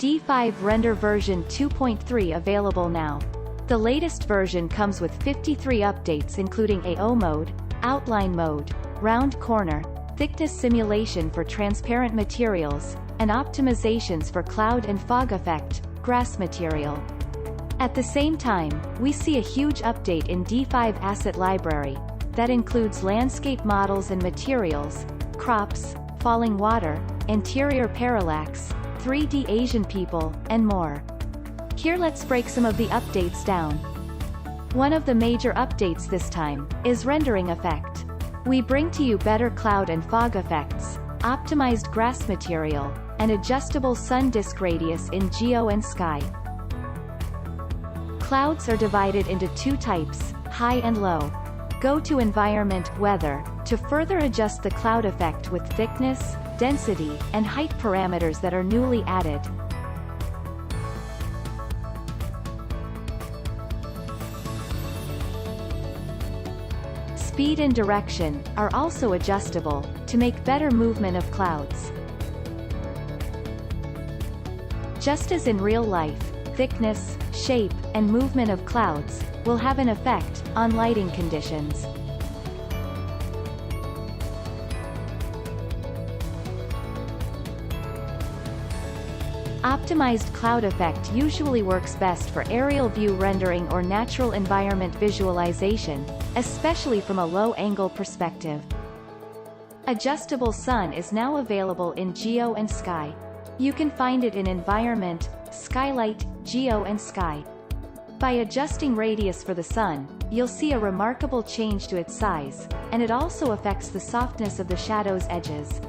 D5 Render version 2.3 available now. The latest version comes with 53 updates including AO mode, outline mode, round corner, thickness simulation for transparent materials, and optimizations for cloud and fog effect, grass material. At the same time, we see a huge update in D5 Asset Library, that includes landscape models and materials, crops, falling water, interior parallax, 3D Asian people, and more. Here let's break some of the updates down. One of the major updates this time is rendering effect. We bring to you better cloud and fog effects, optimized grass material, and adjustable sun disk radius in geo and sky. Clouds are divided into two types, high and low. Go to Environment, Weather, to further adjust the cloud effect with thickness, density, and height parameters that are newly added. Speed and direction are also adjustable, to make better movement of clouds. Just as in real life, thickness, shape, and movement of clouds will have an effect on lighting conditions. Optimized cloud effect usually works best for aerial view rendering or natural environment visualization, especially from a low-angle perspective. Adjustable sun is now available in Geo and Sky. You can find it in Environment, Skylight, Geo and Sky. By adjusting radius for the sun, you'll see a remarkable change to its size, and it also affects the softness of the shadow's edges.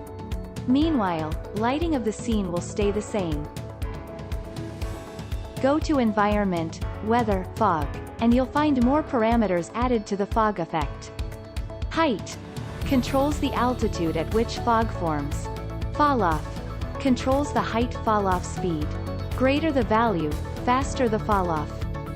Meanwhile, lighting of the scene will stay the same. Go to Environment, Weather, Fog, and you'll find more parameters added to the fog effect. Height controls the altitude at which fog forms. Falloff controls the height falloff speed. Greater the value, faster the falloff.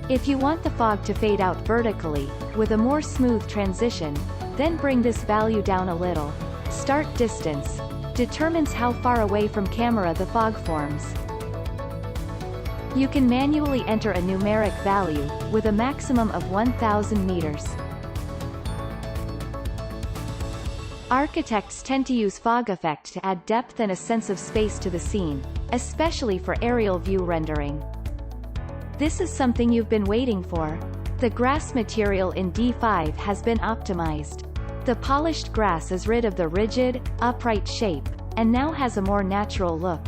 If you want the fog to fade out vertically, with a more smooth transition, then bring this value down a little. Start distance determines how far away from camera the fog forms. You can manually enter a numeric value, with a maximum of 1,000 meters. Architects tend to use fog effect to add depth and a sense of space to the scene, especially for aerial view rendering. This is something you've been waiting for. The grass material in D5 has been optimized. The polished grass is rid of the rigid, upright shape, and now has a more natural look.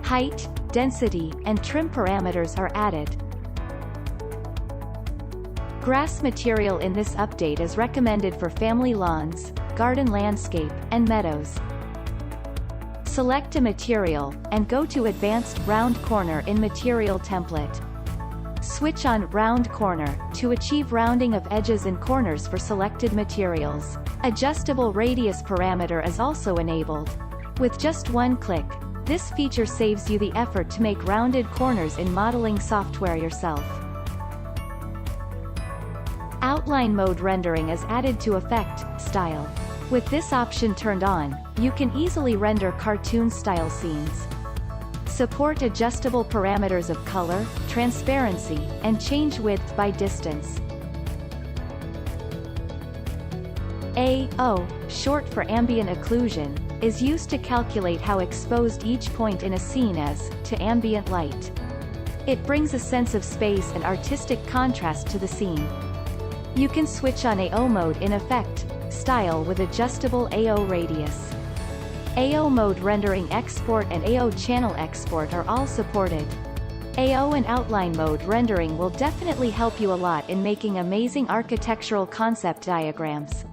Height, density, and trim parameters are added. Grass material in this update is recommended for family lawns, garden landscape, and meadows. Select a material, and go to Advanced Round Corner in Material Template. Switch on Round Corner, to achieve rounding of edges and corners for selected materials. Adjustable radius parameter is also enabled. With just one click, this feature saves you the effort to make rounded corners in modeling software yourself. Outline mode rendering is added to Effect, Style. With this option turned on, you can easily render cartoon-style scenes. Support adjustable parameters of color, transparency, and change width by distance. AO, short for ambient occlusion, is used to calculate how exposed each point in a scene is to ambient light. It brings a sense of space and artistic contrast to the scene. You can switch on AO mode in Effect, Style with adjustable AO radius. AO mode rendering export and AO channel export are all supported. AO and outline mode rendering will definitely help you a lot in making amazing architectural concept diagrams.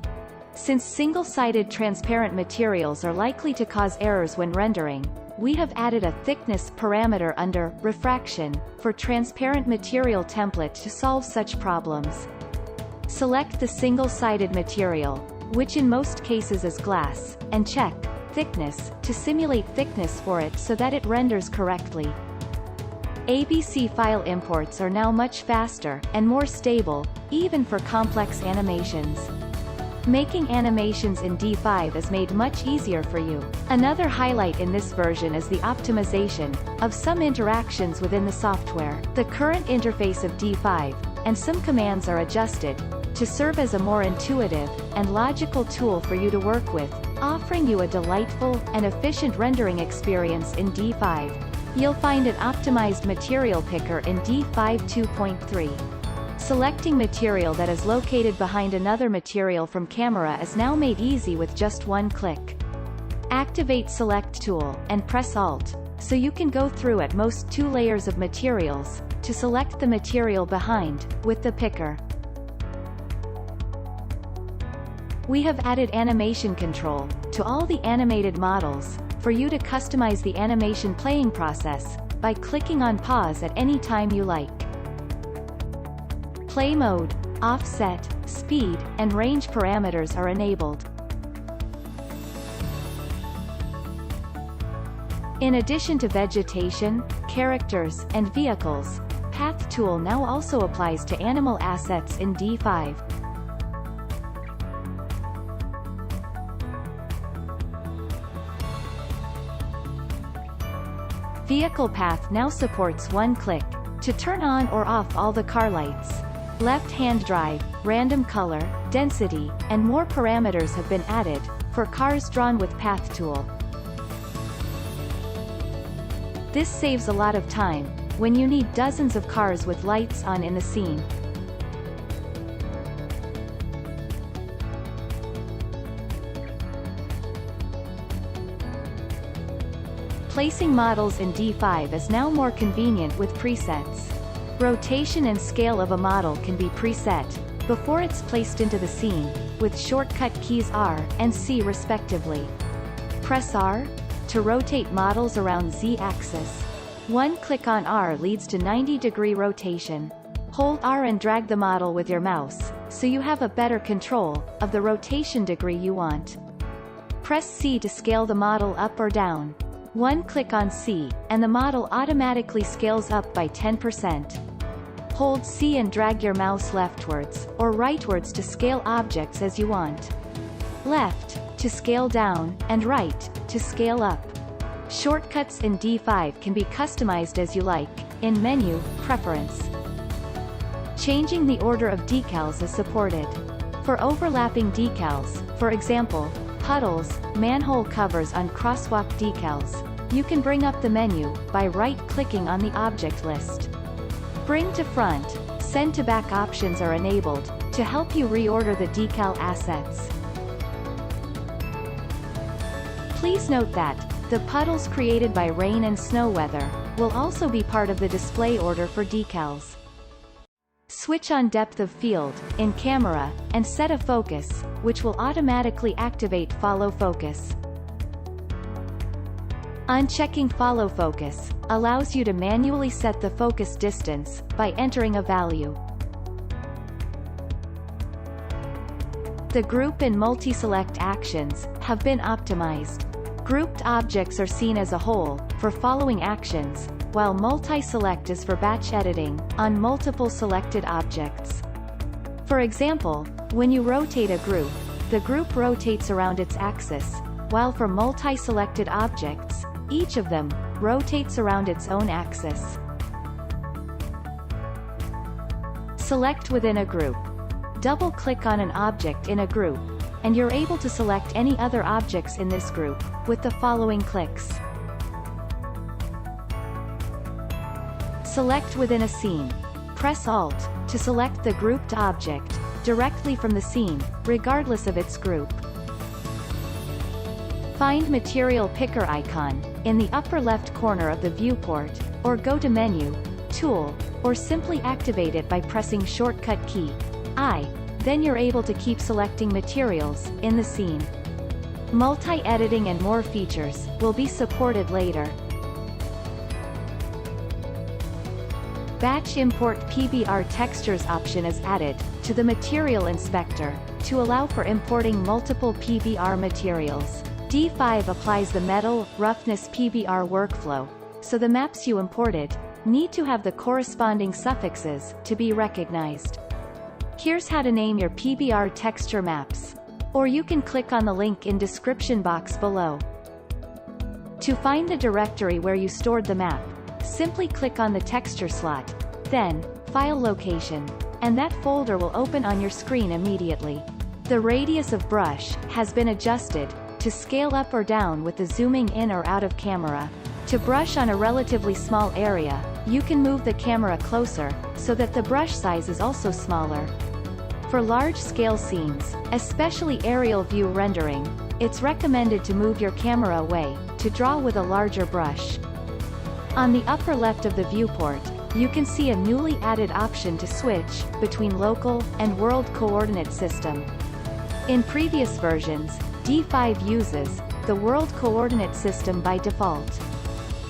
Since single-sided transparent materials are likely to cause errors when rendering, we have added a thickness parameter under Refraction for transparent material template to solve such problems. Select the single-sided material, which in most cases is glass, and check Thickness to simulate thickness for it so that it renders correctly. ABC file imports are now much faster and more stable, even for complex animations. Making animations in D5 is made much easier for you. Another highlight in this version is the optimization of some interactions within the software. The current interface of D5 and some commands are adjusted to serve as a more intuitive and logical tool for you to work with, offering you a delightful and efficient rendering experience in D5. You'll find an optimized material picker in D5 2.3. Selecting material that is located behind another material from camera is now made easy with just one click. Activate Select tool and press Alt, so you can go through at most 2 layers of materials to select the material behind with the picker. We have added animation control to all the animated models for you to customize the animation playing process by clicking on pause at any time you like. Play mode, offset, speed, and range parameters are enabled. In addition to vegetation, characters, and vehicles, Path tool now also applies to animal assets in D5. Vehicle Path now supports one click to turn on or off all the car lights. Left-hand drive, random color, density, and more parameters have been added for cars drawn with Path tool. This saves a lot of time when you need dozens of cars with lights on in the scene. Placing models in D5 is now more convenient with presets. Rotation and scale of a model can be preset before it's placed into the scene, with shortcut keys R and C respectively. Press R to rotate models around Z-axis. One click on R leads to 90-degree rotation. Hold R and drag the model with your mouse, so you have a better control of the rotation degree you want. Press C to scale the model up or down. One click on C, and the model automatically scales up by 10%. Hold C and drag your mouse leftwards or rightwards to scale objects as you want. Left to scale down, and right to scale up. Shortcuts in D5 can be customized as you like, in Menu, Preference. Changing the order of decals is supported. For overlapping decals, for example, puddles, manhole covers on crosswalk decals, you can bring up the menu by right-clicking on the object list. Bring to front, send to back options are enabled to help you reorder the decal assets. Please note that the puddles created by rain and snow weather will also be part of the display order for decals. Switch on depth of field in camera and set a focus, which will automatically activate follow focus. Unchecking follow focus allows you to manually set the focus distance by entering a value. The group and multi-select actions have been optimized. Grouped objects are seen as a whole for following actions, while multi-select is for batch editing on multiple selected objects. For example, when you rotate a group, the group rotates around its axis, while for multi-selected objects, each of them rotates around its own axis. Select within a group. Double-click on an object in a group, and you're able to select any other objects in this group with the following clicks. Select within a scene. Press Alt to select the grouped object directly from the scene, regardless of its group. Find Material Picker icon in the upper left corner of the viewport, or go to Menu, Tool, or simply activate it by pressing shortcut key I. Then you're able to keep selecting materials in the scene. Multi-editing and more features will be supported later. Batch Import PBR Textures option is added to the Material Inspector to allow for importing multiple PBR materials. D5 applies the metal roughness PBR workflow, so the maps you imported need to have the corresponding suffixes to be recognized. Here's how to name your PBR texture maps. Or you can click on the link in description box below. To find the directory where you stored the map, simply click on the texture slot, then, File Location, and that folder will open on your screen immediately. The radius of brush has been adjusted to scale up or down with the zooming in or out of camera. To brush on a relatively small area, you can move the camera closer, so that the brush size is also smaller. For large-scale scenes, especially aerial view rendering, it's recommended to move your camera away, to draw with a larger brush. On the upper left of the viewport, you can see a newly added option to switch between local and world coordinate system. In previous versions, D5 uses the world coordinate system by default.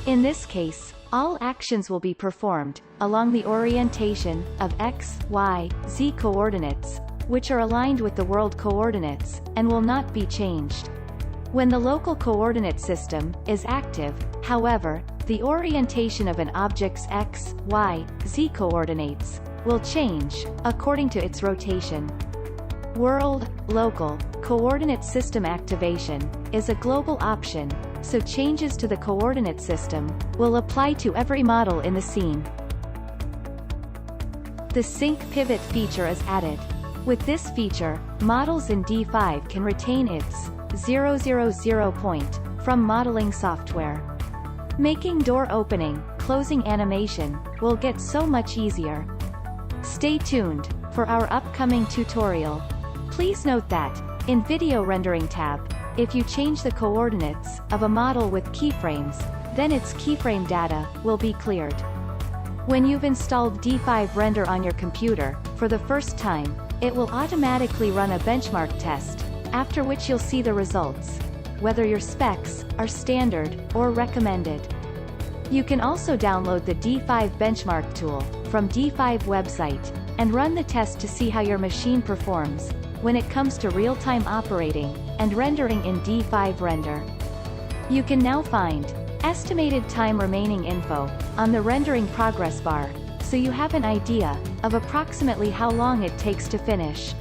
In this case, all actions will be performed along the orientation of X, Y, Z coordinates, which are aligned with the world coordinates, and will not be changed. When the local coordinate system is active, however, the orientation of an object's X, Y, Z coordinates will change according to its rotation. World, local, coordinate system activation is a global option, so changes to the coordinate system will apply to every model in the scene. The Sync Pivot feature is added. With this feature, models in D5 can retain its 000 point from modeling software. Making door opening, closing animation will get so much easier. Stay tuned for our upcoming tutorial. Please note that, in Video Rendering tab, if you change the coordinates of a model with keyframes, then its keyframe data will be cleared. When you've installed D5 Render on your computer for the first time, it will automatically run a benchmark test, after which you'll see the results, whether your specs are standard or recommended. You can also download the D5 benchmark tool from D5 website and run the test to see how your machine performs when it comes to real-time operating and rendering in D5 Render. You can now find estimated time remaining info on the rendering progress bar, so you have an idea of approximately how long it takes to finish.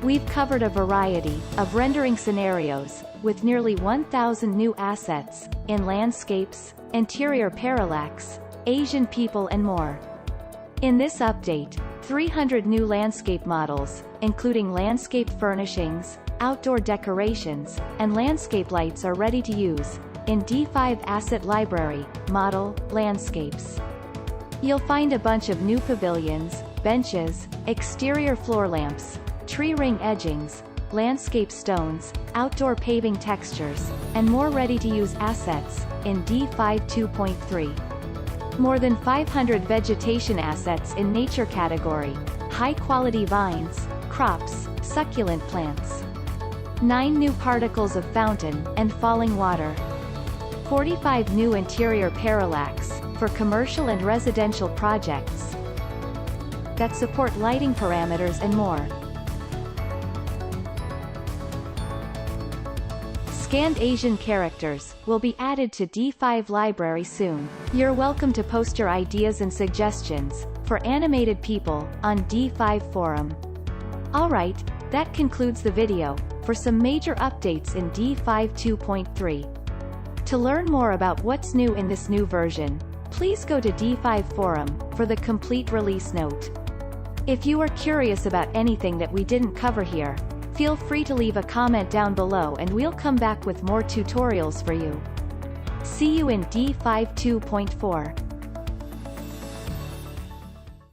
We've covered a variety of rendering scenarios, with nearly 1,000 new assets in landscapes, interior parallax, Asian people and more. In this update, 300 new landscape models, including landscape furnishings, outdoor decorations, and landscape lights are ready to use in D5 Asset Library, Model, Landscapes. You'll find a bunch of new pavilions, benches, exterior floor lamps, tree ring edgings, landscape stones, outdoor paving textures, and more ready-to-use assets in D5 2.3. More than 500 vegetation assets in nature category, high-quality vines, crops, succulent plants. 9 new particles of fountain and falling water. 45 new interior parallax for commercial and residential projects that support lighting parameters and more. Scanned Asian characters will be added to D5 library soon. You're welcome to post your ideas and suggestions for animated people on D5 forum. Alright, that concludes the video for some major updates in D5 2.3. To learn more about what's new in this new version, please go to D5 forum for the complete release note. If you are curious about anything that we didn't cover here, feel free to leave a comment down below and we'll come back with more tutorials for you. See you in D5 2.4.